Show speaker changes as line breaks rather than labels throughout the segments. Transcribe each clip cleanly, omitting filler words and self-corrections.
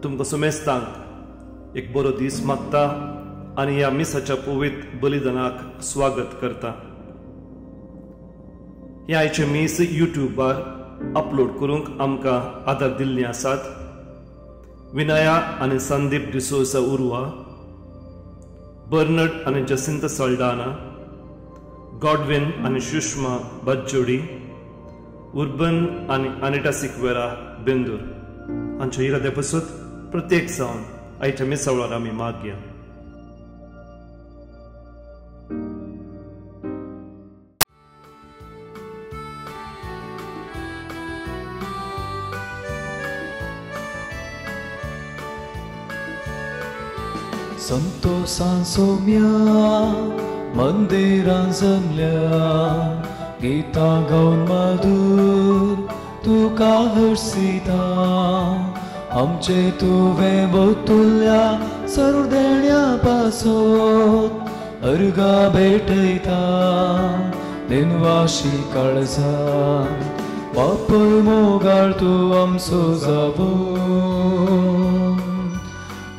तुमकां सुमेस्तांक एक बरो दीस मागता आनी ह्या मिसाच्या पवित्र बलिदानाक स्वागत करता. हे आयचे मीस युट्यूबार अपलोड करूंक आमकां आदार दिल्लीं आसात. विनया आनी संदीप डिसोजा उर्वा, बर्नर्ड आनी जसिंता सोल्डाना, गॉडविन आनी सुषमा बज्जोडी, उर्बन आनी अनिटा सिक्वेरा बेंदूर हांच्या इरादे पसून प्रत्येक जावन आयच्या मिसावळार आमी मागया.
संतोषान सोम्या मंदिरान जमल्या, गीता गाऊन मधुर तुका हर्षिता. आमचे तुवें बोतुल्या सर्वदेण्या पासोन अर्गा भेटयता. दिनवाशी काळजान बापूय मोगाळ तूं आमचो जावून.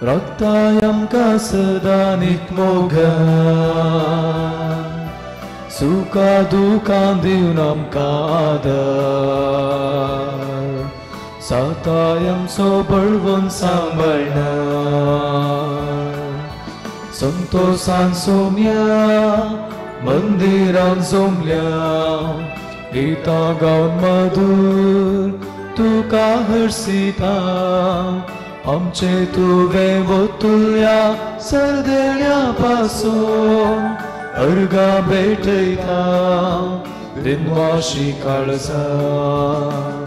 रक्ताय आमकां सदां नितमोगा, सुखा दुखां दिवन आमकां आदार. साताय आमचो बळवून सांबाळना. संतोषान सोम्या मंदिरान जमल्या, गितां गावन मधुर तुका हर्षिता. आमचे तुवें बोतुल्या सर्देण्या पासोन अर्गा भेटयता. दिनवाशी काळजान.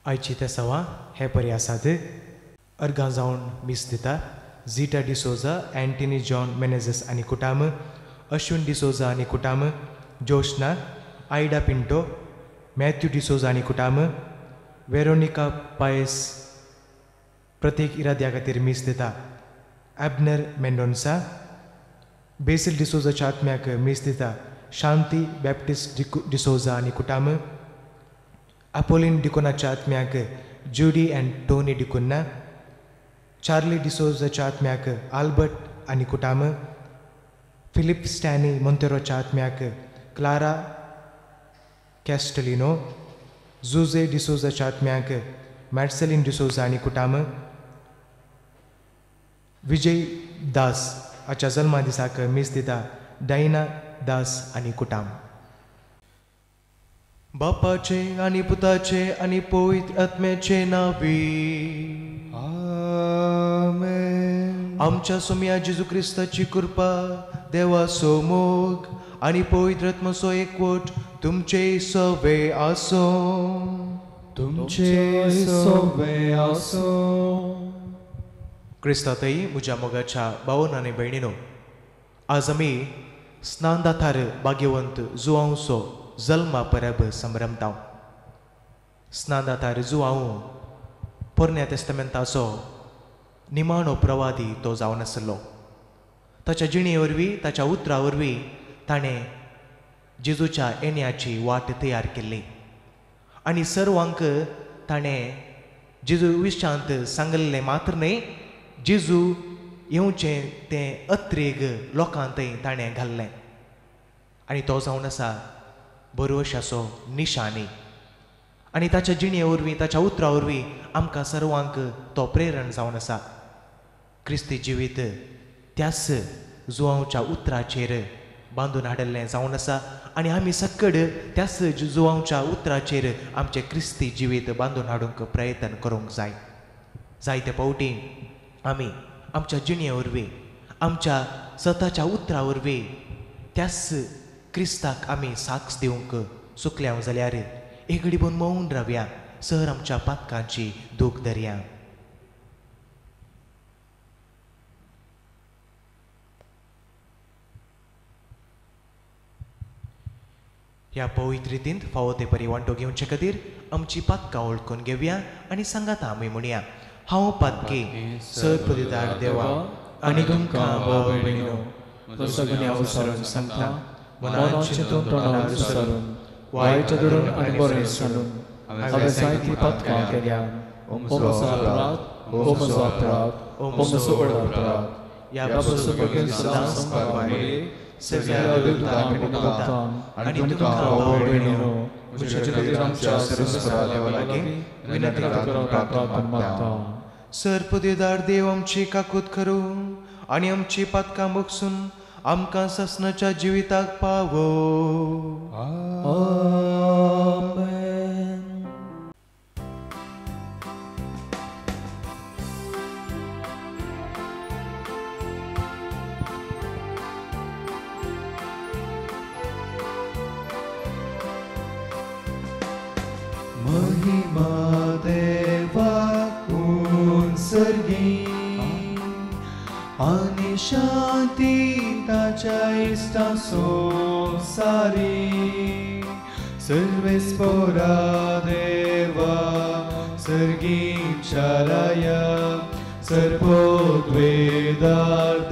आयची ते सवा हे परी आसात. अर्गां जावन मीस दिता झीटा डिसोजा, एंटनी जॉन मेनेझस आनी कुटाम, अश्विन डिसोजा आनी कुटाम, जोशना, आयडा पिंटो, मॅथ्यू डिसोजा आनी कुटाम, वेरोनिका पायस प्रत्येक इराद्या खातीर मीस दिता. एबनर मेंडोन्सा, बेसिल डिसोजाच्या आत्म्याक मीस दिता. शांती बॅप्टिस्ट डिसोजा आनी कुटाम, अपोलिन डिकोनाच्या आत्म्याक जुडी अँड टोनी डिकोन्ना, चार्ली डिसोजाच्या आत्म्याक आल्बर्ट आनी कुटाम, फिलिप स्टॅनी मोंतेरोच्या आत्म्याक क्लारा कॅस्टलिनो, जुजे डिसोजाच्या आत्म्याक मॅर्सेलिन डिसोजा आनी कुटाम, विजय दास हाच्या जल्मा दिसाक मीस दिता. डायना दास आनी कुटाम. बापाचे आनी पुताचे आनी पवित्र आत्म्याचे नावी. आमेन. आमच्या सोम्या जेजू क्रिस्ताची कृपा, देवाचो मोग आनी पवित्र आत्म्याचो एकवट तुमचे सवे आसो.
तुमचे सवे आसो.
क्रिस्तातय म्हज्या मोगाच्या भावन आनी भयणीनो, आज आमी स्नानदातार भाग्यवंत जुआंवचो जल्मा परब संभ्रमता. स्नानदातार जुआंव पोरण्या तेस्तमेंताचो निमाणो प्रवादी तो जावन आसलो. ताच्या जिणे वरवीं, ताच्या उतरा वरवीं ताणें जेजूच्या येण्याची वाट तयार केल्ली. आनी सर्वांक ताणें जेजू विशांत सांगलेलें मात्र न्हय, जेजू येवचें तें अत्रेग लोकांतय ताणें घाल्लें. आनी तो जावन आसा भरवशाचो निशाणी. आनी ताच्या जिणे वरवीं, ताच्या उतरा वरवीं आमकां सर्वांक तो प्रेरण जावन आसा. क्रिस्ती जिवीत त्याच जुआंवच्या उतराचेर बांदून हाडिल्लें जावन आसा. आनी आमी सक्कड त्याच जुआंवच्या उतराचेर आमचें क्रिस्ती जिवीत बांदून हाडूंक प्रयत्न करूंक जाय. जायते फावटी आमी आमच्या जिणे वरवीं, आमच्या स्वताच्या उतरा वरवीं त्याच क्रिस्ताक आमी साक्ष दिवंक चुकल्या जाल्यार एक घडीभर मौन रावया, सर आमच्या पातकांची दूख धरया. ह्या पवित्र रितींत फावो ते परी वांटो घेवचे खातीर आमची पातकां ओळखून घेवया आनी सांगात आमी म्हणया. हांव पातके सर्पदिदार देवा आनी तुमकां भाव भयणीनो सगळ्या उसरून सांगता, मनाचे तोंडार उसरून वायट धरून आनी बरें सोडून
haver zayti patkán kegyelm, omzaprat, omzaprat, jábaszol begin sa dansang babae, Sevilla dudang pinagdaan, आणि तुका आवडीनो, मुझे जगदीरामच्या सरस्वती लागी, विनंती करून प्रार्थना मागता.
सर्पदेदार देव आमची काकूत करू आणि आमची पातकां बगसून आमकां ससनाच्या जिविताक पावो.
आमेन.
महिमा देवाक उत्सर्गी आणि शांती ताच्या इष्टां संसारी. सर्वेस्परा देवा सर्गीच्या राया, सर्वोद्वेदार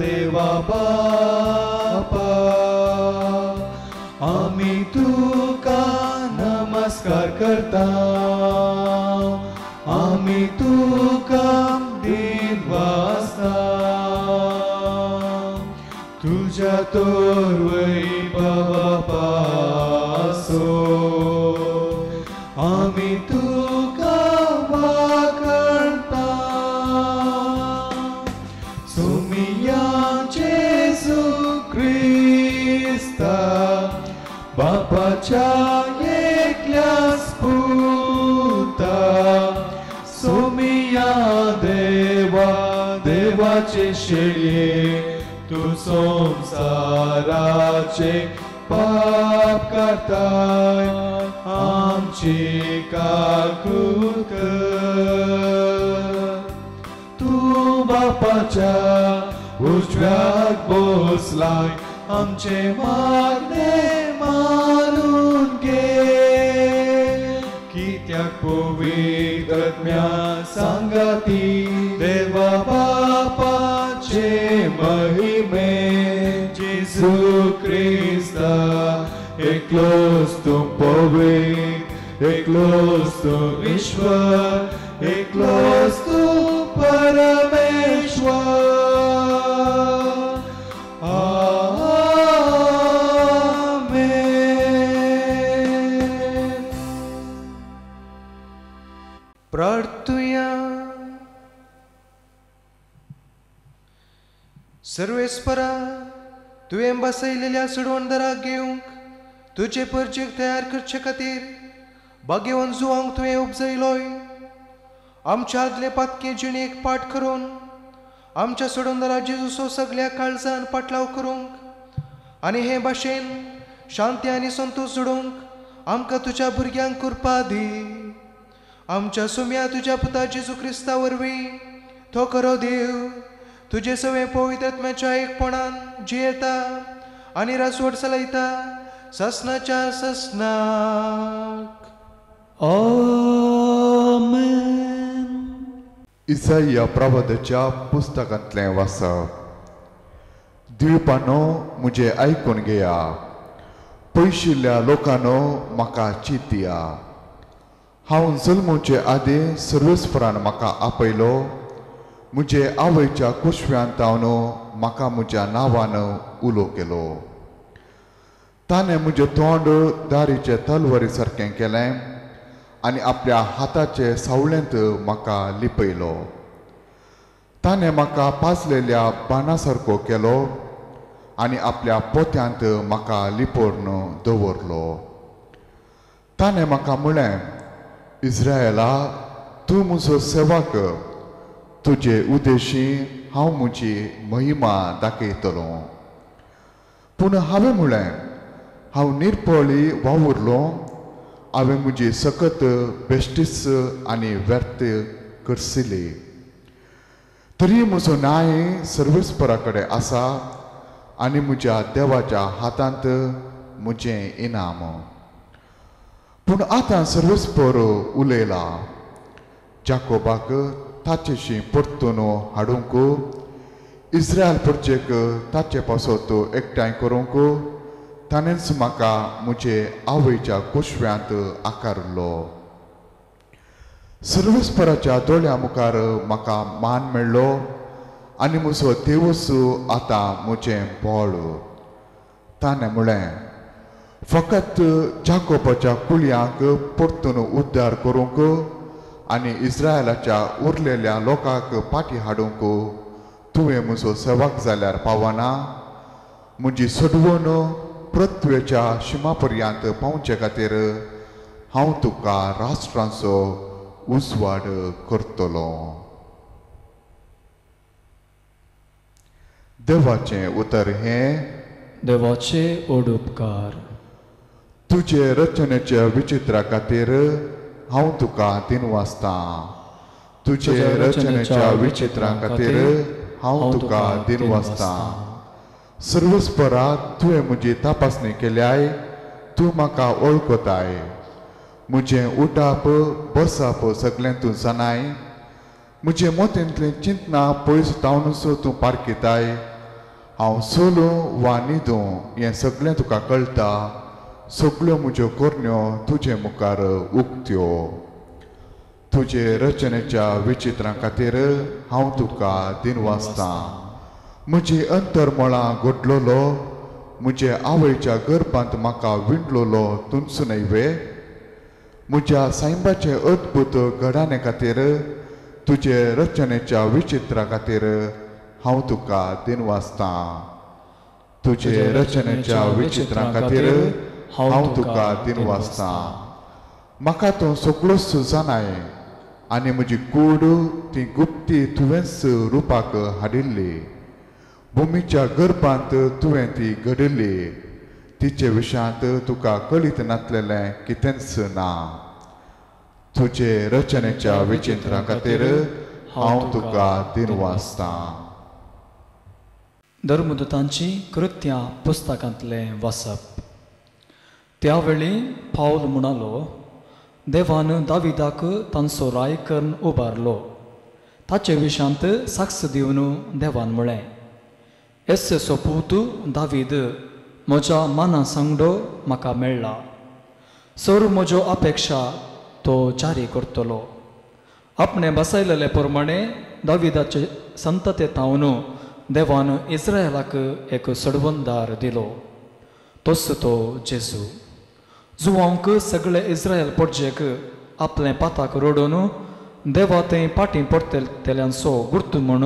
देवा बापा, आमी तुका नमस्कार करता, आमी तुका दिन वाजता. तुझ्या तोर वैभवापासो आमी तुका वाकणता. सोमिया जेजू क्रिस्ता, बापाच्या एकल्या स्पुता, सोमिया देवा देवाचे शेळये, तू संसाराचे पाप करताय, आमची काकूत कर. तू बापाच्या उजव्याक बसलाय, आमचे मागणे मारून घे. कित्याक पवित्रत्म्या सांगाती देवा बापाचे महिमे, जेजू क्रिस्ता एकलोच तू पवित्र, एकलोच तू ईश्वर, एकलोच तू परमेश्वर.
प्रार्थुया. सर्वेस्परा, तुवें बसयलेल्या सुडवणदाराक घेवंक तुजे परजेक तयार करचे खातीर भाग्यवान जुवांक तुवें उपजयलोय. आमच्या आदले पातके जिणेक पाठ करून आमच्या सोडवणदारा जेजूचो सगळ्या काळजान पाटलाव करूंक आनी हे भाशेन शांती आनी संतोष जोडूंक आमकां तुज्या भुरग्यांक कृपा दी. आमच्या सुम्या तुज्या पुता जेजू क्रिस्ता वरवीं तो खरो देव तुजे सवे पवित्रत्म्याच्या एकपणान जियेता आनी रासवट चलयता ससनाच्या ससनाक.
आमेन.
इसाया प्रवादाच्या पुस्तकांतलें वाचप. द्वीपानो मुझे आयकून घेया, पयशिल्ल्या लोकांनो म्हाका चिंतया. हांव जल्मोचे आदी सर्वेस्परान म्हाका आपयलो, मुझे आवयच्या कुशव्यांत तावनो म्हाका म्हज्या नांवान उलो केलो. ताणें म्हजें तोंड दारीचे तलवारी सारकें केलें आनी आपल्या हाताचे सावळेंत म्हाका लिपयलो. ताणें म्हाका पाजलेल्या बाणा सारको केलो आनी आपल्या पोत्यांत म्हाका लिपोवन दवरलो. ताणें म्हाका म्हळें, इस्रायेला, तूं म्हजो सेवक, तुजे उद्देशी हांव म्हजी महिमा दाखयतलो. पूण हांवें म्हळें, हांव निर्पळी वावुरलो, हांवें म्हजी सकत बेश्टीस आनी व्यर्थ करसिली. तरी म्हजो न्याय सर्वेस्परा कडेन आसा आनी म्हज्या देवाच्या हातांत म्हजें इनाम. पूण आतां सर्वेस्पर उलयला, जाकोबाक ताचेशी परतून हाडूंक, इस्रायल परचेक ताचे पासत एकठांय करूंक ताणेंच म्हाका म्हजे आवयच्या कुशव्यांत आकारलो. सर्वेस्पराच्या दोळ्या मुखार म्हाका मान मेळ्ळो आनी म्हजो देवूस आतां म्हजें बोळ. ताणें म्हळें, फकत जाकोबाच्या कुळयांक परतून उद्धार करूंक आनी इस्रायलाच्या उरलेल्या लोकांक फाटीं हाडूंक तुवें म्हजो सेवक जाल्यार पावना. म्हजी सडवण पृथ्वेच्या शिमा पर्यंत पावचे खातीर हांव तुका राष्ट्रांचो उजवाड करतलो. देवाचें उतर हें,
देवाचे ओडुपकार.
तुजे रचनेच्या विचित्रा खातीर हांव तुका दिनवासतां. तुजे रचनेच्या विचित्रा खातीर हांव तुका दिनवासतां. सर्वस्परा तुवें म्हजी तपासणी केल्याय, तूं म्हाका वळखताय. म्हजें उठाप बसप सगळें तूं जाणाय. म्हजे मोतेंतलें चिंतना पयस तावनूच तूं पारखिताय. हांव सोलूं वा न्हिदूं हें सगळें तुका कळटा. सगळ्यो म्हज्यो कोरण्यो तुजे मुखार उक्त्यो. तुजे रचनेच्या विचित्रां खातीर हांव तुका दिनवासतां. म्हजी अंतरमळां घडलोलो, म्हजे आवयच्या गर्भांत म्हाका विणलोलो तुमचो न्हय. म्हज्या सायंबाचे अद्भुत घडाणे खातीर तुजे रचनेच्या विचित्रा खातीर हांव तुका दिनवासतां. तुजे रचनेच्या विचित्रां खातीर हांव तुका दिनवासतां. म्हाका तूं सगळोच जाणाय आनी म्हजी कूड ती गुप्ती तुवेंच रुपाक हाडिल्ली. भुमीच्या गर्भांत तुवें ती घडिल्ली. तिचे विशयांत तुका कळीत नासलेलें कितेंच ना. तुजे रचनेच्या विचित्रा खातीर हांव तुका दिनवासतां.
धर्मदूतांची कृत्यां पुस्तकांतलें वाचप. त्या वेळी पावल म्हणालो, देवान दाविदाक तांचो रायकरण उबारलो. ताचे विशयांत साक्ष दिवन देवान म्हळें, येसो पूत दावीद म्हज्या माना सांगडो म्हाका मेळ्ळा. सर म्हज्यो अपेक्षा तो जारी करतलो. आपणे बसयलेले प्रमाणे दाविदाचे संतते तावन देवान इस्रायलाक एक सडवंदार दिलो. तोच तो जेजू. जुवांक सगळे इस्रायल पडजेक आपले पाताक रोडून देवा थंय पाटी पडटल्यांचो गुर्त म्हूण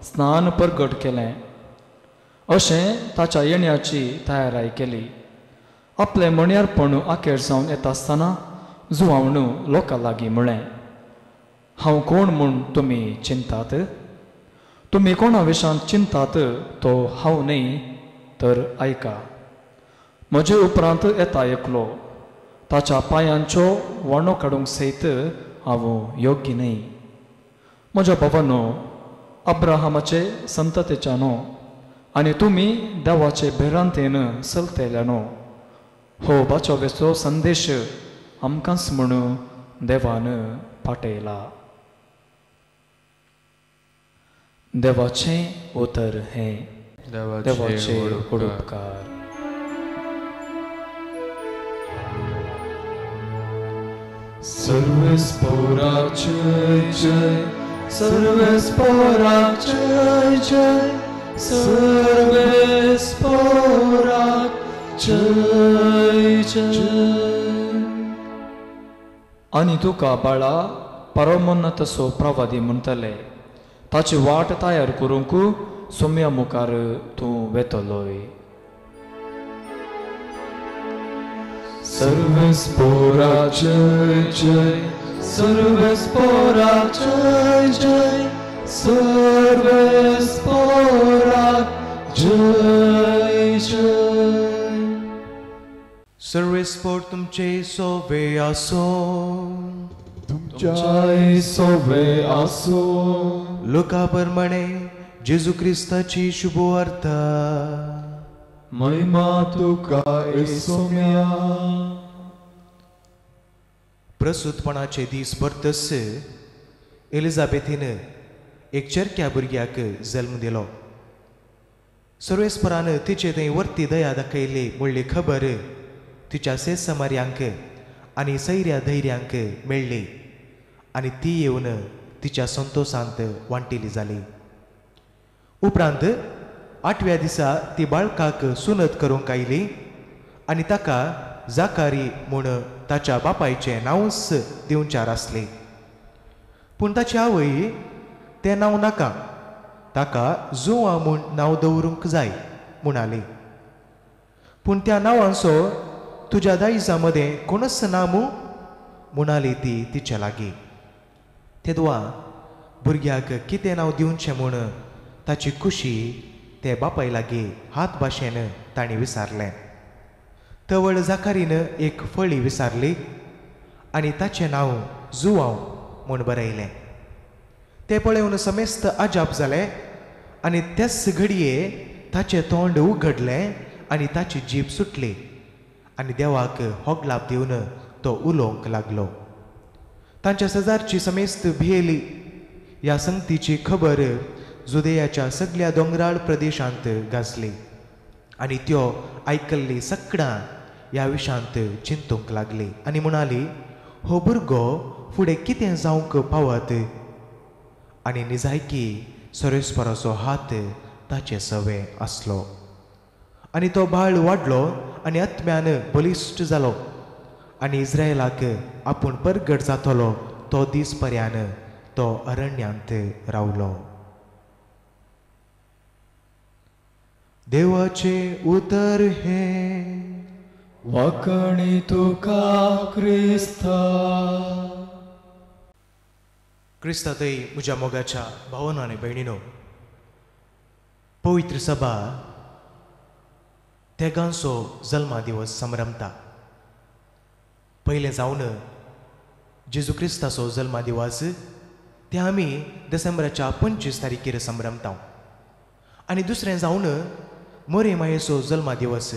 स्नान परगट केलें. अशें ताच्या येण्याची तयाराय केली. आपले मण्यारपण आखेर जावन येता आसतना जुवांवन लोकां लागीं म्हळें, हांव कोण म्हूण तुमी चिंतात? तुमी कोणा विशयांत चिंतात तो हांव न्हय, तर आयका. म्हजे उपरांत येता एकलो. ताच्या पांयांचो वणो काडूंक सयत हांव योग्य न्हय. म्हज्या भावानो, अब्राहमाचे संततेच्या न्हू आनी तुमी देवाचे भेरांतेन चलतले न्हू. हो बाचोवेचो संदेश आमकांच म्हूण देवान पाठयला. देवाचें उतर हें, देवाचे उपकार.
सर्वेस्पराक जय जय, सर्वेस्पराक जय जय, सर्वेस्पराक जय जय.
आनी तुका बाळा परमोन्नतसो प्रवादी म्हणटले. ताची वाट तयार करूंक सोम्या मुखार तूं वेतलोय.
सर्वेस्पराक जय जय, सर्वेस्पराक जय जय, सर्वेस्पराक जय जय.
सर्वेस्पर तुमचे सोवे आसो.
तुमच्या सोवे आसो.
लोका प्रमाणे जेजू क्रिस्ताची शुभवार्ता.
महिमा तुका येसोम्या.
प्रसूतपणाचे दीस परतस एलिझाबेथीन एक चरक्या भुरग्याक जल्म दिलो. सर्वेस्परान तिचे थंय वर्ती दया दाखयली म्हणली खबर तिच्या सेसमार्यांक आनी सैऱ्या धैर्यांक मेळ्ळी. आनी ती येवन तिच्या संतोषांत वांटिली जाली. उपरांत 8व्या दिसा ती बाळकाक सुनत करूंक आयली आनी ताका जाकारी म्हूण ताच्या बापायचें नांवच दिवचार आसली. पूण ताची आवय तें नांव नाका, ताका जुवा म्हूण नांव दवरूंक जाय म्हणाली. पूण त्या नांवांचो तुज्या दायजा मदें कोणच ना म्हणाली ती तिच्या लागीं. तेदवा भुरग्याक कितें नांव दिवचें म्हूण ताची खुशी ते बापाय लागीं हात भाशेन ताणें विचारलें. तवळ जाकारीन एक फळी विचारली आनी ताचें नांव जुवांव म्हूण बरयलें. तें पळोवन समेस्त आजाप जालें आनी तेच घडये ताचें तोंड उगडलें आनी ताची जीब सुटली आनी देवाक होगलाप दिवन तो उलोवंक लागलो. तांच्या शेजारची समेस्त भियेली. ह्या संगतीची खबर जुदेयाच्या सगळ्या दोंगराळ प्रदेशांत गाजली आनी त्यो आयकल्ली सगळां ह्या विशांत चिंतूंक लागली आनी म्हणाली, हो भुरगो फुडें कितें जावंक पावत? आनी निजायकी सोरेस्पराचो हात ताचे सवे आसलो. आनी तो बाळ वाडलो आनी आत्म्यान बलिश्ट जालो आनी इस्रायलाक आपूण परगट जातलो तो दीस पर्यान तो अरण्यांत रावलो. देवाचे उतर हे
वाकणी तुका क्रिस्ता.
क्रिस्तातय म्हज्या मोगाच्या भावांनो आनी भयणीनो, पवित्र सभा तेगांचो जल्मा दिवस संभ्रमता. पयलें जावन जेजू क्रिस्ताचो जल्मा दिवस ते आमी डिसेंबराच्या 25 तारखेर संभ्रमता. आनी दुसरें जावन मोरे मायेचो जल्मा दिवस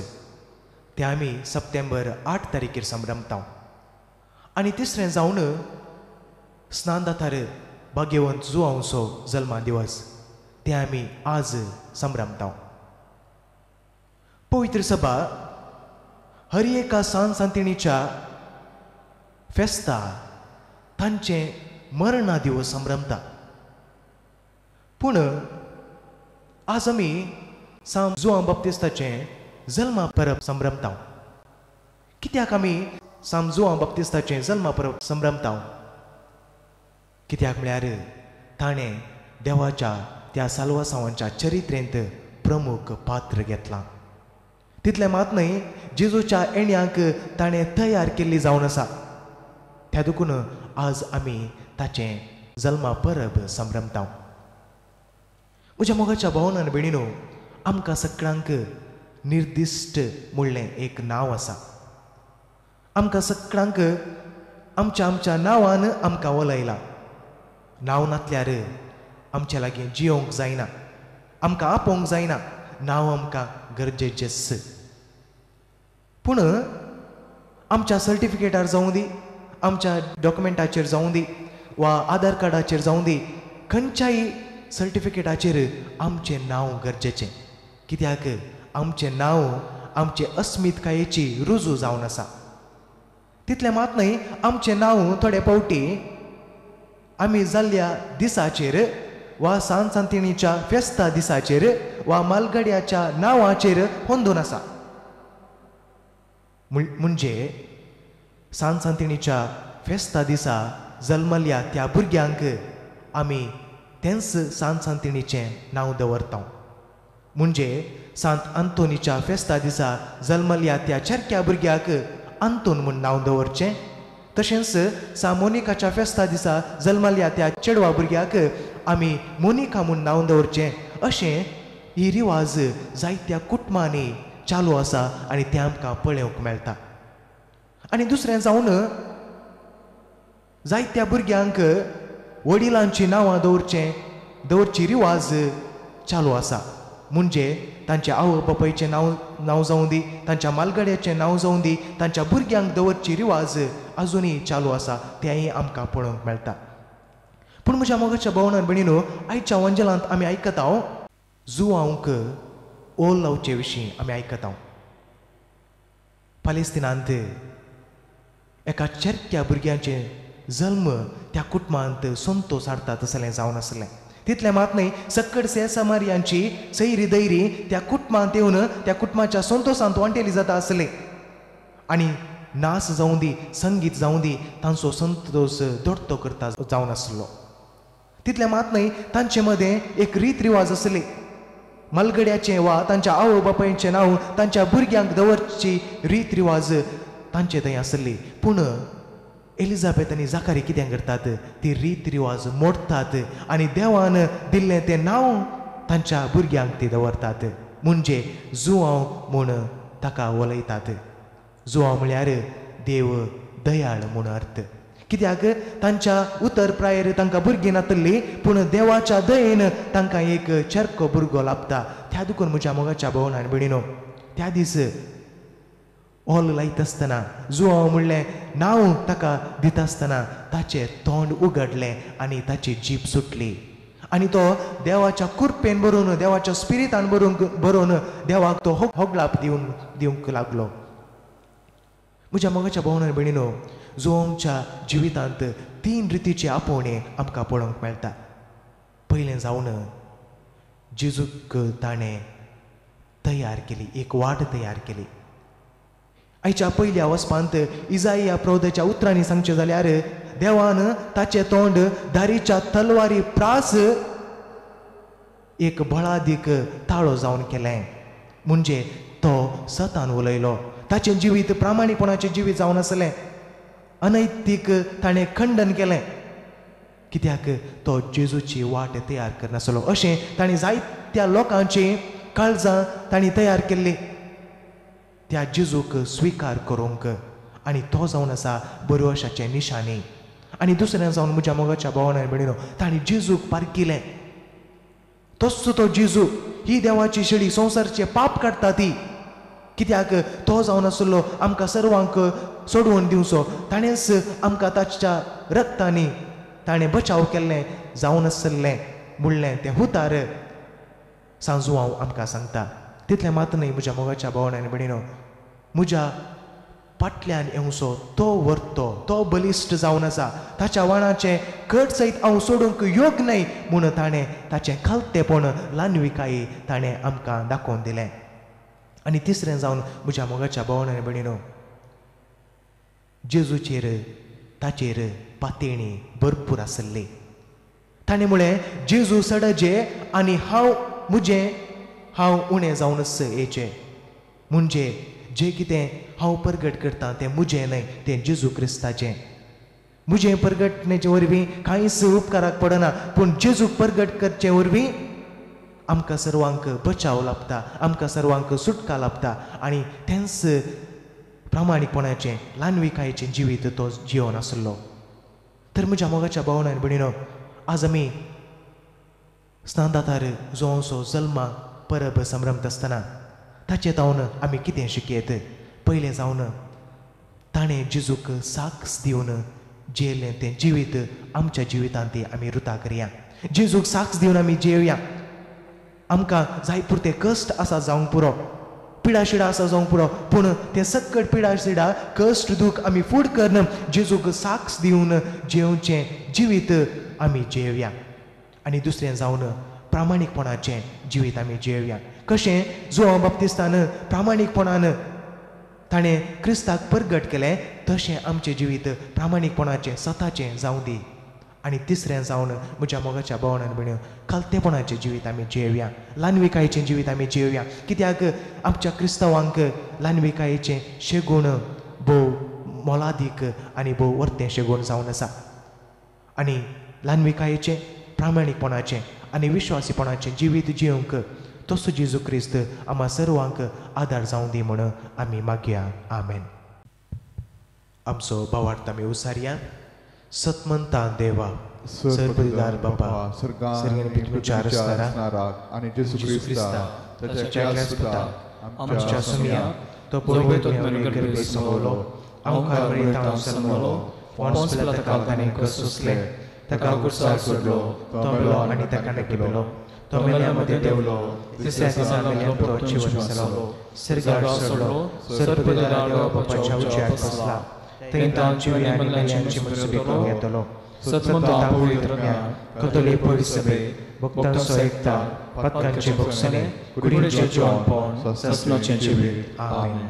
ते आमी सप्टेंबर 8 तारखेर संभ्रमता. आनी तिसरें जावन स्नानदातार भाग्यवंत जुवांवचो जल्मा दिवस ते आमी आज संभ्रमता. पवित्र सभा हर एका सांतिणीच्या फेस्ता तांचे मरणा दिवस संभ्रमता. पूण आज आमी सांत जुआंव बाप्तिस्ताचें जल्मा परब संभ्रमता. कित्याक आमी सांत जुआंव बाप्तिस्ताचें जल्मा परब संभ्रमता? कित्याक म्हळ्यार ताणें देवाच्या त्या साल्वासांवांच्या चरित्रेंत प्रमुख पात्र घेतलां. तितलें मात न्हय, जेजूच्या येण्याक ताणें तयार केल्ली जावन आसा. त्या देखून आज आमी ताचें जल्मा परब संभ्रमता. म्हज्या मोगाच्या भावांनो आनी भयणीनो, आमकां सगळ्यांक निर्दिश्ट म्हणलें एक नांव आसा. आमकां सगळ्यांक आमच्या आमच्या नांवान आमकां वलयलां. नांव नासल्यार आमच्या लागीं जियोंक जायना, आमकां आपोवंक जायना. नांव आमकां गरजेचेंच. पूण आमच्या सर्टिफिकेटार जावं दी, आमच्या डॉक्युमेंटाचेर जावं दी, वा आधार कार्डाचेर जावं दी, खंयच्याय सर्टिफिकेटाचेर आमचें नांव गरजेचें. कित्याक आमचें नांव आमचे अस्मितकायेची रुजू जावन आसा. तितलें मात न्हय, आमचें नांव थोडे फावटी आमी जाल्ल्या दिसाचेर वा सांतिणीच्या फेस्ता दिसाचेर वा मालगाड्याच्या नांवाचेर होंदून आसा. म्हणजे सांतिणीच्या फेस्ता दिसा जल्मल्या त्या भुरग्यांक आमी तेंच सांतिणीचें नांव दवरता. म्हणजे सांत आंतोनीच्या फेस्ता दिसा जल्मल्या त्या चरक्या भुरग्याक आंतोन म्हूण नांव दवरचें. तशेंच सा मोनिकाच्या फेस्ता दिसा जल्मल्या त्या चेडवा भुरग्याक आमी मोनिका म्हूण नांव दवरचें. अशें ही रिवाज जायत्या कुटुंबांनी चालू आसा आनी तें आमकां पळोवंक मेळटा. आनी दुसरें जावन जायत्या भुरग्यांक वडिलांची नांवां दवरची रिवाज चालू आसा. म्हणजे तांच्या आवय बापायचें नांव जावं दी, तांच्या मालगाड्याचें नांव जावं दी, तांच्या भुरग्यांक दवरची रिवाज आजुनूय चालू आसा. तेंय आमकां पळोवंक मेळटा. पूण म्हज्या मोगाच्या भावनां भयणीनो, आयच्या वंजलांत आमी आयकता जुवांवक ओल लावचे विशीं आमी आयकता. पालेस्तिनांत एका चरक्या भुरग्याचें जल्म त्या कुटुंबांत संतोष हाडटा तसलें जावन आसलें. तितलें मात न्हय, सक्कड समारियांची सैरी दैरी त्या कुटुंबांत येवन त्या कुटुंबाच्या संतोषांत वांटेली जाता आसली. आनी नाच जावं दी, संगीत जावं दी, तांचो संतोष दोडतो करता जावन आसलो. तितलें मात न्हय, तांचे मदें एक रीत रिवाज आसली. मलगड्याचें वा तांच्या आवय बापायचें नांव तांच्या भुरग्यांक दवरची रीत रिवाज तांचे थंय आसली. पूण एलिझाबेथ आनी जाकारी कितें करतात, ती रीत रिवाज मोडटात आनी देवान दिल्लें तें नांव तांच्या भुरग्यांक ती दवरतात. म्हणजे जुआंव म्हूण ताका उलयतात. जुआंव म्हळ्यार देव दयाळ म्हूण अर्थ. कित्याक तांच्या उतर प्रायर तांकां भुरगीं नातल्लीं, पूण देवाच्या दयेन तांकां एक चरको भुरगो लाभता. त्या दुखून म्हज्या मोगाच्या भावान आनी भयणीनो, त्या दीस ओल लायत आसतना, जुआंव म्हणलें नांव ताका दिता आसतना ताचें तोंड उगडलें आनी ताची जीब सुटली. आनी तो देवाच्या कुरपेन भरून, देवाच्या स्पिरितान भरून देवाक तो होगलाप दिवंक लागलो. म्हज्या मोगाच्या भावान आनी भयणीनो, जुआंवच्या जिवितांत 3 रितीचे आपोवणे आमकां पळोवंक मेळटा. पयलें जावन जेजूक ताणें तयार केली, एक वाट तयार केली. आयच्या पयल्या वचपांत इजाइया प्रौधाच्या उतरांनी सांगचें जाल्यार देवान ताचें तोंड दारीच्या तलवारी प्रास एक बळादीक ताळो जावन केलें. म्हणजे तो सतान उलयलो. ताचें जिवीत प्रामाणीकपणाचें जिवीत जावन आसलें. अनैतीक ताणें खंडन केलें, कित्याक तो जेजूची वाट तयार करनासलो. अशें ताणें जायत्या लोकांची काळजां ताणीं तयार केल्ली त्या जेजूक स्विकार करूंक. आनी तो जावन आसा बरोवशाचें निशाणी. आनी दुसरें जावन म्हज्या मोगाच्या भावान आनी भयणीनो, ताणीं जेजूक पारकिलें. तसो तो जेजू, ही देवाची शेळी, संवसारचें पाप काडटा ती. कित्याक तो जावन आसलो आमकां सर्वांक सोडवून दिवचो. ताणेंच आमकां ताच्या रक्तांनी ताणें बचाव केल्लें जावन आसलें म्हणलें तें उतार सांजुआंव आमकां सांगता. तितलें मात न्हय म्हज्या मोगाच्या भावान आनी भयणीनो, म्हज्या फाटल्यान येवचो तो वर्तो, तो बलिश्ट जावन आसा. ताच्या वाणाचें कट सयत हांव सोडूंक योग्य न्हय म्हूण ताणें ताचें खालतेपण लानविकायी ताणें आमकां दाखोवन दिलें. आनी तिसरें जावन म्हज्या मोगाच्या भावान आनी भयणीनो, जेजूचेर ताचेर पातेणी भरपूर आसली. ताणें म्हळें जेजू सडजे आनी हांव उणें जावनच येचें. म्हणजे जें कितें हांव प्रगट करतां तें म्हजें न्हय, तें जेजू क्रिस्ताचें. म्हजें प्रगटणेचे वरवीं कांयच उपकाराक पडना, पूण जेजूक प्रगट करचे वरवीं आमकां सर्वांक बचाव लाभता, आमकां सर्वांक सुटका लाभता. आनी तेंच प्रामाणीकपणाचें लानविकायेचें जिवीत तो जिवन आसलो. तर म्हज्या मोगाच्या भावान आनी भयणीनो, आज आमी स्नानदातार जुआंवचो जल्मा परब संभ्रमत आसतना ताचे जावन आमी कितें शिकयत. पयलें जावन ताणें जेजूक साक्ष दिवन जेल्लें तें जिवीत आमच्या जिवितांत आमी रुता करया. जेजूक साक्ष दिवन आमी जेवया. आमकां जाय पुरते कश्ट आसा जावंक पुरो, पिडा शिडा आसा जावंक पुरो, पूण तें सक्कट पिडा शिडा कश्ट दूख आमी फूड करन जेजूक साक्ष दिवन जेवचें जिवीत आमी जेवया. आनी दुसरें जावन प्रामाणीकपणाचें जिवीत आमी जेवया. कशें जुआंव बाप्तिस्तान प्रामाणीकपणान ताणें क्रिस्ताक प्रगट केलें, तशें आमचें जिवीत प्रामाणीकपणाचें स्वताचें जावं दी. आनी तिसरें जावन म्हज्या मोगाच्या भावान आनी भयण्यो, खालतेपणाचें जिवीत आमी जेवया, लानविकायेचें जिवीत आमी जेवया. कित्याक आमच्या क्रिस्तांवांक लानविकायेचें शेगूण भोव मोलादीक आनी भोव वर्तें शेगूण जावन आसा. आनी लानविकायेचें, प्रामाणीकपणाचें आनी विश्वासीपणाचें जिवीत जिवंक तसो जेजू क्रिस्त आम्हा सर्वांक आदार जावं दी म्हूण आमी मागया. आमेन. आमचो भावार्थ आमी उसारया. सतमंता देवा, सर्वपरिदार बापा, सर्गांत विचार असणारा
आणि जेजू ख्रिस्ता
ताच्या सुद्धा आमच्या
सुमिया तो पवित्र समोलो हांव कार्मेलीत समोलो पोंस पिलाता कालकाने कसुसले ताका कुर्सार सोडलो तो मेलो आनी ताका नकेलो तो मेल्यामध्ये देवलो तिसऱ्या दिसा मेल्यान परत जिवन जालो सर्गार सोडलो सर्वपरिदार बापाच्या उज्यात बसला थंय तांची आनी मेल्यांची मुसबी येतलो सतमंत पवित्रम्या कतोलीक पवित्र सभे भक्तांचो एकता पत्कांचे भोगसणे कुडींचे जेवणपण ससनाचें जिवीत आमेन.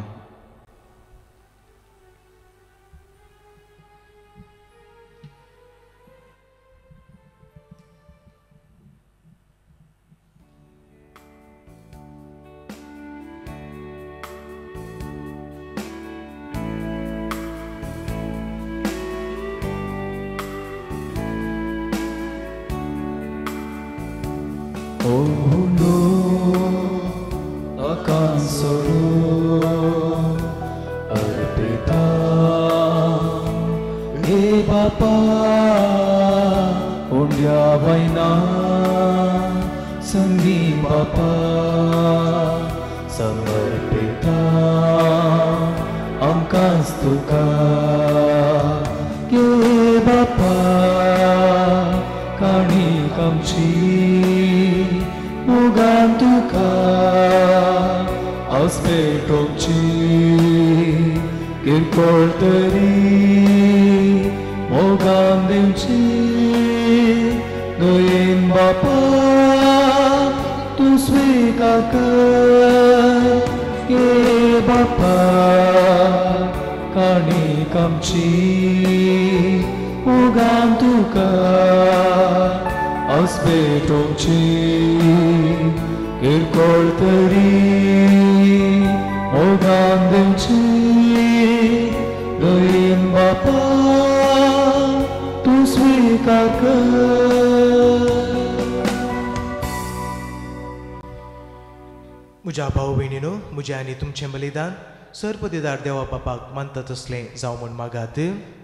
म्हज्या भाव भयणीनो म्हजें आनी तुमचें बलिदान सर्पदिदार देवा बापाक मानता तसलें जावं म्हूण मागात.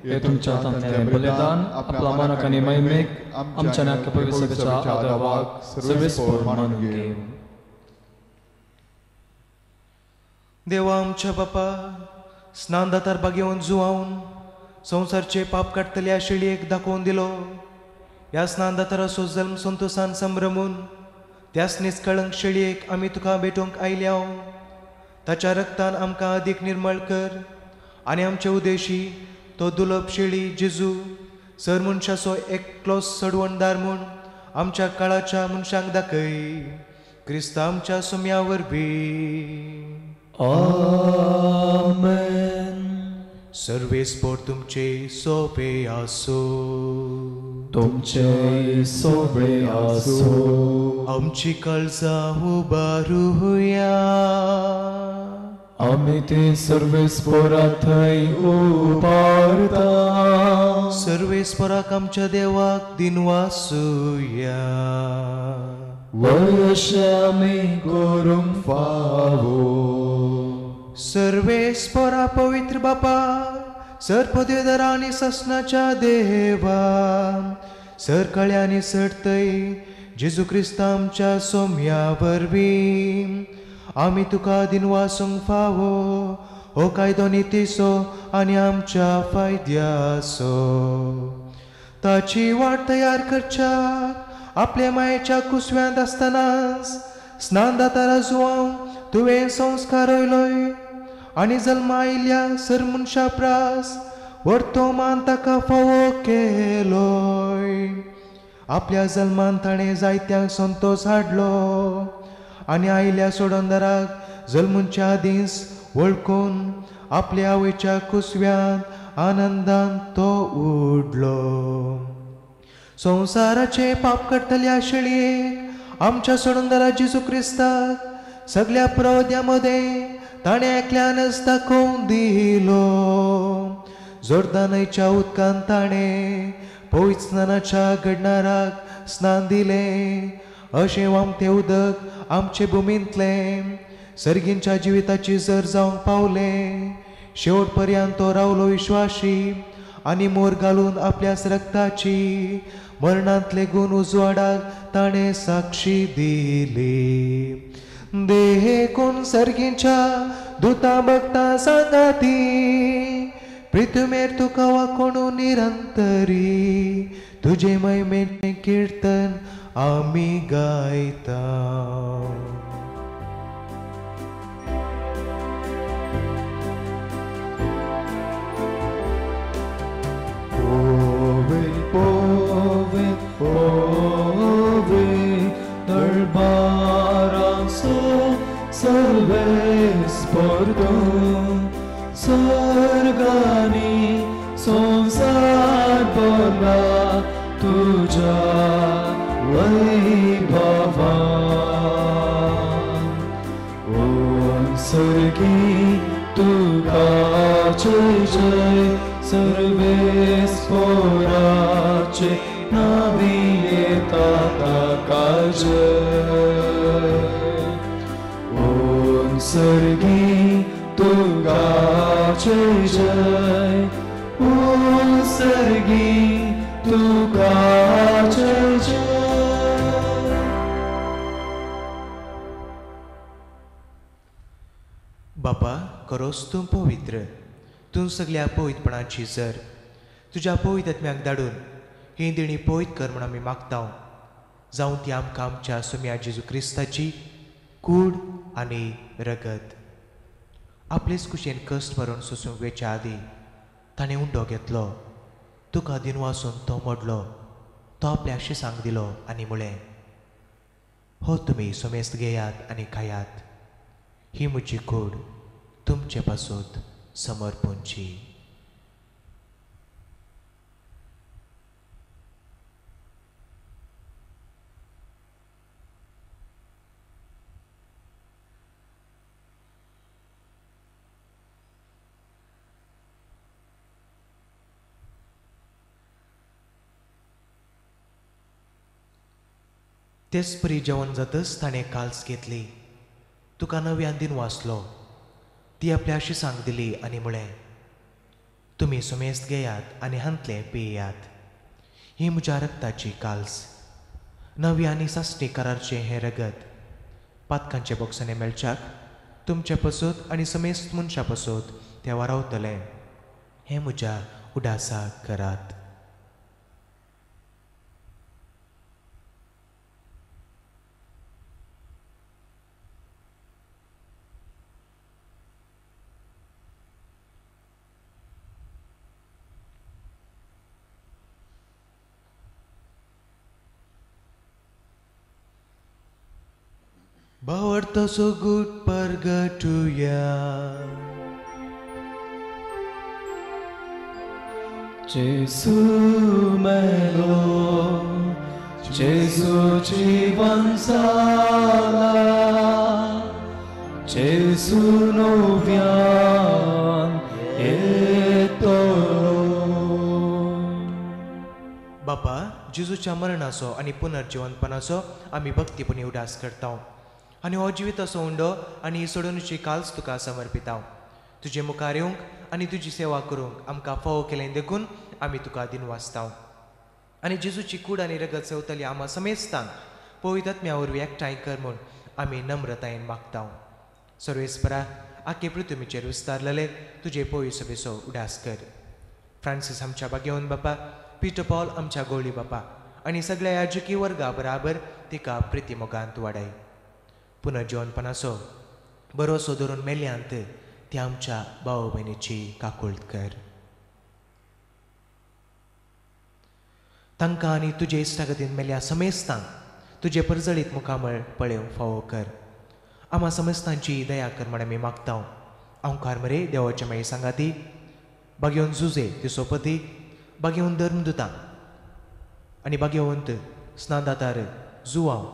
हे तुमच्या हातांतलें बलिदान आपल्या मानक आनी महिमेक आमच्या नाक्य पवित्रतेच्या आदराक सर्वेस्पर मानून घेव.
देवा आमच्या बापा स्नान दातार बागेवन जुवावन संवसारचे पाप काडटल्या शेळयेक दाखोवन दिलो. ह्या स्नान दाताराचो जल्म संतोशान संभ्रमून त्याच निष्कळंक शेळयेक आमी तुका भेटोवंक आयल्या. ताच्या रक्तान आमकां अदीक निर्मळ कर आनी आमचे उद्देशी तो दुलभ शेळी जेजू सर मनशाचो एकलो सडवणदार म्हूण आमच्या काळाच्या मनशांक दाखय. क्रिस्त आमच्या सुम्या वरवीं आमेन. सर्वेस्पर तुमचे सोबे आसो.
तुमचे सोबे आसो.
आमची काळजां उबारूया.
आमी ते सर्वेस्परा थंय उबारता.
सर्वेस्पराक आमच्या देवाक दिनवासूया.
वर्षे आमी करूंक फावो.
सर्वेस्परा पवित्र बापा सर्पदेदर आनी ससनाच्या देवा सर कळ्यांनी सडतय जेजू क्रिस्त आमच्या सोम्या वरवीं आमी तुका दिनवासूंक फावो. हो कायदो नितीसो आनी आमच्या फायद्याचो. ताची वाट तयार करच्याक आपल्या मायेच्या कुसव्यांत आसतनाच स्नान दातारा जुवांव तुवें संस्कार वयलोय आनी जल्मा आयिल्ल्या सर मनशा प्रास वर्तमान ताका फावो केलोय. आपल्या जल्मान ताणें जायत्यांक संतोष हाडलो आनी आयिल्ल्या सोडोनदाराक जल्मूच्या दीस वळखून आपल्या आवयच्या कुसव्यान आनंदान तो उडलो. संवसाराचे पाप काडटल्या शेळयेक आमच्या सोडोनदारा जेजू क्रिस्ताक सगळ्या प्रवद्यां मदें ताणें एकल्यानच दाखोवन दिलो. जोर्दानच्या उदकान ताणें पवित्र स्नानाच्या घडणाराक स्नान दिलें. अशें वामतें उदक आमचे भुमींतलें सर्गींच्या जिविताची जर जावंक पावलें. शेवट पर्यंत तो रावलो विश्वासी आनी मोर घालून आपल्या रक्ताची मरणांतले गुण उजवाडाक ताणें साक्षी दिली. देहून सर्गींच्या दुता भक्ता सांगाती पृथ्वीमेर तुका वाकोणू निरंतरी तुझे महिमेचे कीर्तन आमी गायता.
परतून स्वर्गानी संसार भरला तुझ्या वैभवान. ओम सर्गी तुका जय जय सर्वेस्पराचे नावी येता ताका जय. ओम सर्गी तुका जय जय. ओम सर्गी तुका जय जय.
बापा करोस तूं पवित्र, तूं सगळ्या पवित्रपणाची जर तुज्या पवित्र आत्म्याक धाडून ही देणी पवित्र कर म्हूण आमी मागता. जावं ती आमकां आमच्या सुम्या जेजू क्रिस्ताची कूड आनी रगत आपलेच कुशेन कश्ट भरून सोसूंक वेच्या आदी ताणें उंडो घेतलो, तुका दिन वासून तो मोडलो, तो आपल्या शिसांक दिलो आनी म्हळें, हो तुमी सोमेस्त घेयात आनी खायात, ही म्हजी कूड तुमचे पासून समर्पणची. तेच परी जेवण जातच ताणें काल्स घेतली, तुका नव्यान दिन वाचलो, ती आपल्या शिसांक दिली आनी म्हळें, तुमी सुमेस्त घेयात आनी हांतले पियेयात, ही म्हज्या रक्ताची काल्स, नव्या आनी साश्टी करारचें हें रगत पातकांचे बोक्सांनी मेळच्याक तुमचे पासून आनी समेस्त मनशा पासून ते वारावतले, हें म्हज्या उडासाक करात. Bawarta so good pargatuya.
Jesu melo, Jesu jivan sala, Jesu novian etoro.
बापा जेजूच्या मरणाचो आनी पुनर्जीवनपणाचो आमी भक्तीपणी उडास करता आनी हो जिविताचो उंडो आनी ही सोडूनची काल्स तुका समर्पिता. तुजे मुखार येवंक आनी तुजी सेवा करूंक आमकां फावो केलें देखून आमी तुका दिन वाचता आनी जेजूची कूड आनी रगत सेवतली आमा समेस्तांक पवित्र आत्म्या वरवीं एकठांय कर म्हूण आमी नम्रतायेन मागता. सर्वेस्परा आख्खे पृथ्वीचेर विस्तारलेले तुजे पवित्र सभेचो उडास कर. फ्रांसीस आमच्या बागेवन बापा, पीटर पॉल आमच्या गोळी बापा आनी सगळ्या याजकी वर्गा बराबर तिका प्रितीमोगांत वाडय. पुनर्जीवनपणाचो बरोसो धरून मेल्यांत ती आमच्या भाव भयणीची काकुळट कर. तांकां आनी तुजे इश्टागतीन मेल्या समेस्तांक तुजे परजळीत मुखामळ पळेवंक फावो कर. आम्हा समेस्तांची दया कर म्हण आमी मागता. ओंकार मरे देवाच्या माई सांगाती, बागेवन जुजे तिसोपती, बागेवन धर्मदुतां आनी बागेवंत स्नानदातार जुवांव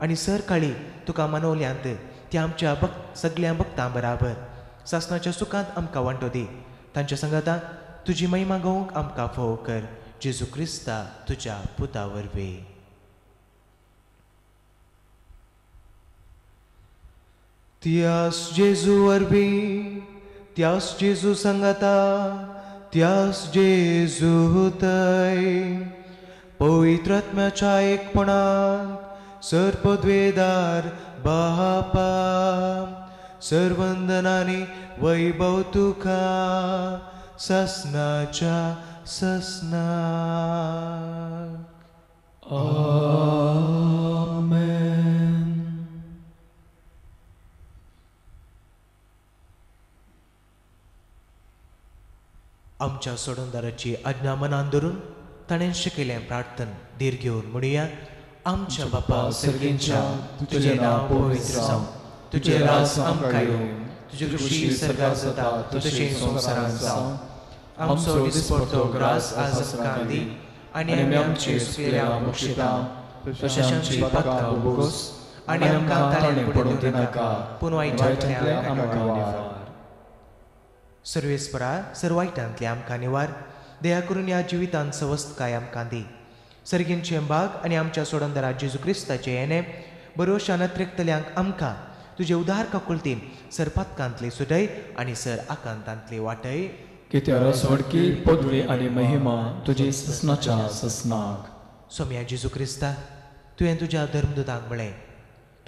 आनी सर काळी तुका मनवल्यांत ती आमच्या सगळ्या भक्तां बराबर सासणाच्या सुखांत आमकां वांटो दी. तांच्या संगता तुजी महिमा गावंक आमकां फोव कर. जेजू क्रिस्ता तुज्या पुता वरवीं. त्यास जेजू वरवीं, त्यास जेजू संगता, त्यास जेजू थंय पवित्र आत्म्याच्या एकपणान सर्पद्वेदार बापा सर्वंदनानी वैभव तुका ससनाच्या ससनाक.
आमेन.
आमच्या सोडूनदाराची आज्ञा मनान धरून ताणें शिकयलें प्रार्थन धीर घेवन म्हणुया. आमच्या बापा सर्गींच्या, तुजें नांव पवित्र जावं, तुजें राज आमकां येवं, तुजे कुशी सरकार जाता तशें संवसारांत जावं आमचो दिसपडटो ग्रास आज आमकां दी आनी आमी आमची सुकलेल्या मोक्षिता तशें आमची पातकां उगोस आनी आमकां ताळें पडूं दिनाका पूण वायटांतल्यान आमकां निवार सर्वेस्परा सर्वायटांतले आमकां निवार दया करून ह्या जिवितांत सवस्त आमकां दी सर्गींचे भाग आनी आमच्या सोडंदरा जेजू क्रिस्ताचे येणे बरो शानत्रेकतल्यांक आमकां तुजे उदार काकुलतीन सरपातकांतली सुटय आनी सर आकांतांतली वाटय
कित्यार सोडकी पदवी आनी महिमा तुजी ससनाच्या ससनाक
सोम्या जेजू क्रिस्ता तुवें तुज्या धर्मदुतांक म्हळें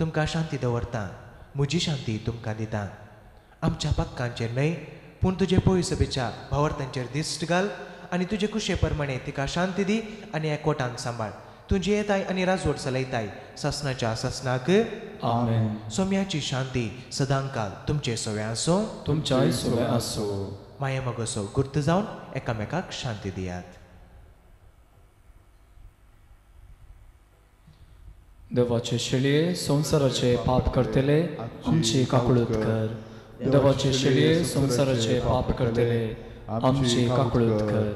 तुमकां शांती दवरता म्हजी शांती तुमकां दिता आमच्या पक्कांचेर न्हय पूण तुजे पळय सभेच्या भावार्थांचेर दिश्ट घाल आनी तुजे कुशे प्रमाणे तिका शांती दी आनी एकवटान सांबाळ तुजी येताय आनी राजवट चलयताय ससनाच्या ससनाक
आमेन
सोम्याची शांती सदांकाल तुमचे सवे आसो
तुमच्याय सवे आसो
माया मगोसो गुर्त जावन एकामेकाक शांती दियात
देवाचे शेळये संसाराचे पाप करतले आमची काकुळत कर देवाचे शेळये संसाराचे पाप करतले आमची काकुळत कर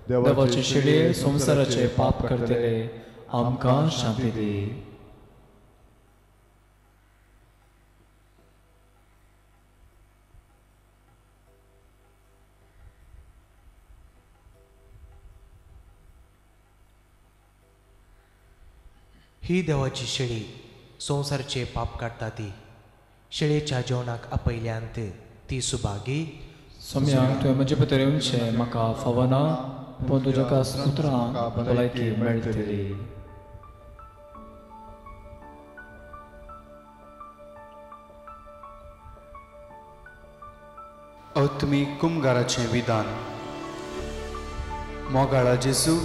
देवाचे शेळये संसाराचे पाप करतले आमकां शांती दी
ही देवाची शेळी संसारचे पाप काडटा ती शेळयेच्या जेवणाक आपयल्यांत ती सुभागी
सोम्याक तुवें म्हजे भितर येवचें म्हाका फावना पूण तुज्या सुत्रांक भलायकी मेळटली
आत्मीक कुमगाराचें विधान मोगाळा जेजू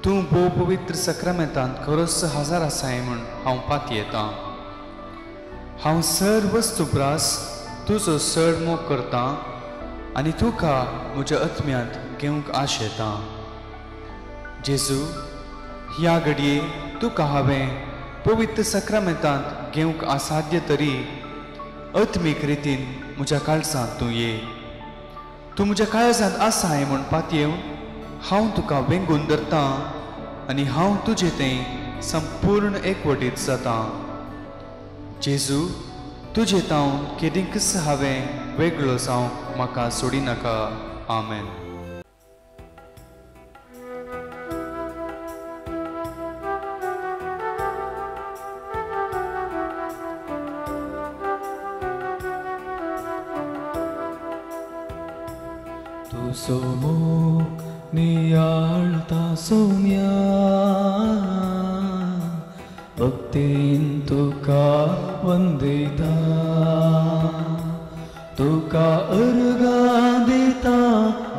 तूं भोव पवित्र सक्रामेंतांत खरोच हजर आसाय म्हूण हांव पात येतां हांव सर वस्तुप्रास तुजो चड मोग करतां आनी तुका म्हज्या आत्म्यांत घेवंक आशेतां जेजू ह्या घडये तुका हांवें पवित्र सक्रामेंतांत घेवंक असाध्य तरी आत्मीक रितीन म्हज्या काळजांत तूं ये तूं म्हज्या काळजांत आसाय म्हूण पात येवन हांव तुका वेंगून धरतां आनी हांव तुजें तें संपूर्ण एकवटीत जातां जेजू तुजे तावन केदींकच हांवें वेगळो जावंक म्हाका सोडिनाका आमेन
तुजो मोग नियाळता सोम्या भक्तीन तुका वंदिता तुका अर्घा दिता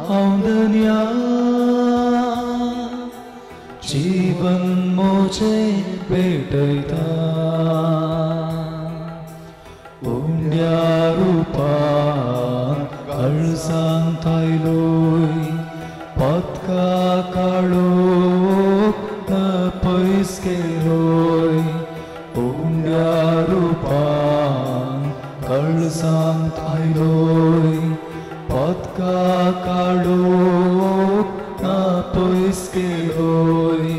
हांव धन्या जीवन मोजें भेटयता उंड्या रुपान काळजांत आयलोय पत्का काडूंक पयस गेलोय उंड्या रुपान काळजांत आयलोय पत्का काडूंक पयस गेलोय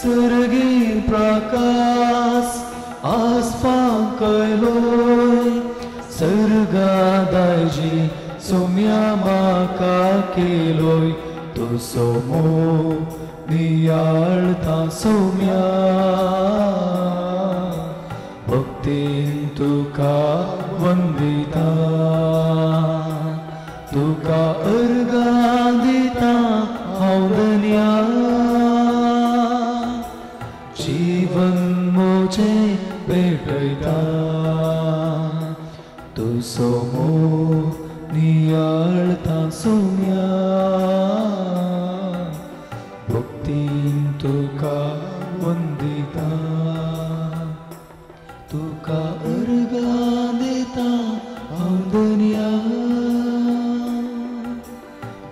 सर्गी प्रकाश आसपाक कयलोय सर्गा दायजी सोम्या म्हाका केलोय तुजो मोग नियाळता सोम्या भक्तीन तुका वंदिता तुका अर्घा दिता हांव धन्या जीवन मोजें भेटयता तुजो मोग नियाळता सोम्या भक्तीन तुका वंदिता तुका अर्घा दिता हांव धन्या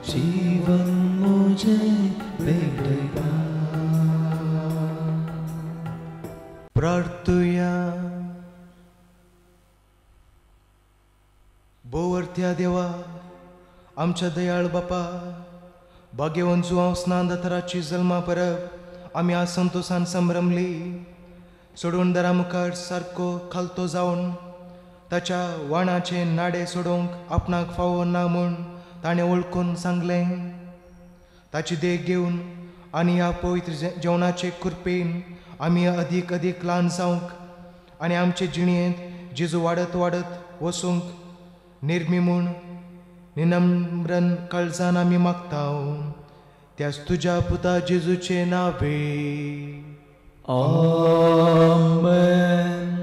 जीवन मोजें भेटयता
प्रार्थुया परमत्या देवा, आमच्या दयाळ बापा, भाग्यवन जुआव स्नान दातराची जल्मा परब आमी आज संतोषान संभ्रमली. सोडून दरा मुखार सारको खालतो जावन ताच्या वाणाचे नाडे सोडूंक आपणाक फावो ना म्हूण ताणें वळखून सांगलें. ताची देख घेवन आनी ह्या पवित्र जेवणाचे कृपेन आमी अदीक अदीक ल्हान जावंक आनी आमचे जिणेंत जेजू वाडत वाडत वसूंक निर्मी म्हूण निनम्रन काळजान आमी मागताव. त्याच तुज्या पुता जेजूचे नावे.
आमेन.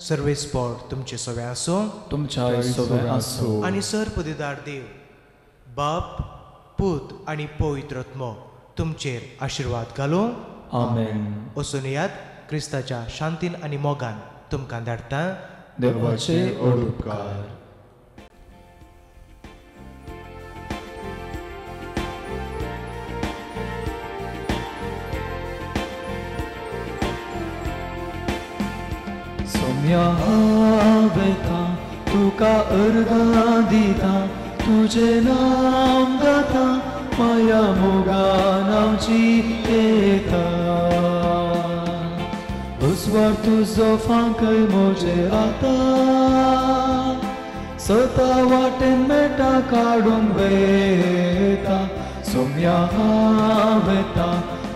सर्वेस्पोर तुमचे सवे आसो.
तुमच्या सोबे आसो.
आनी सर्पदिदार देव बाप, पूत आनी पवित्र आत्मो तुमचेर आशिर्वाद घालो.
आमेन.
वचून यात क्रिस्ताच्या शांतीन आनी मोगान तुमकां धाडटा.
देवाचे उपकार. सोम्या हावेता तुका अर्गा दिता, तुझे नाम गाता, माया मोगान आमची येता. उस्वार तुजो फांकय म्हजे आता, सता वाटेन मेटा काडून वेता. सोम्या हावेता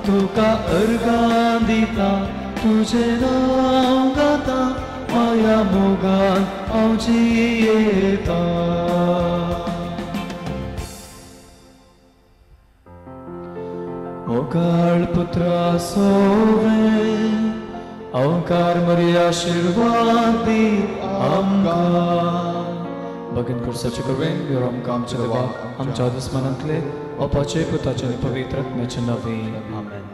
तुका अर्गा दिता, तुझे नाम गाता, माया मोगान आमची येता. मोगाळ पुत्र सोवे, अवकार मरी आशीर्वाद दी आमकां. भगन कुर्साचे करवेन भिवर आमकां आमच्या देवा आमच्या दुस्मनांतले अपाचे पुताचे पवित्र आत्म्याचे नवे. आमेन.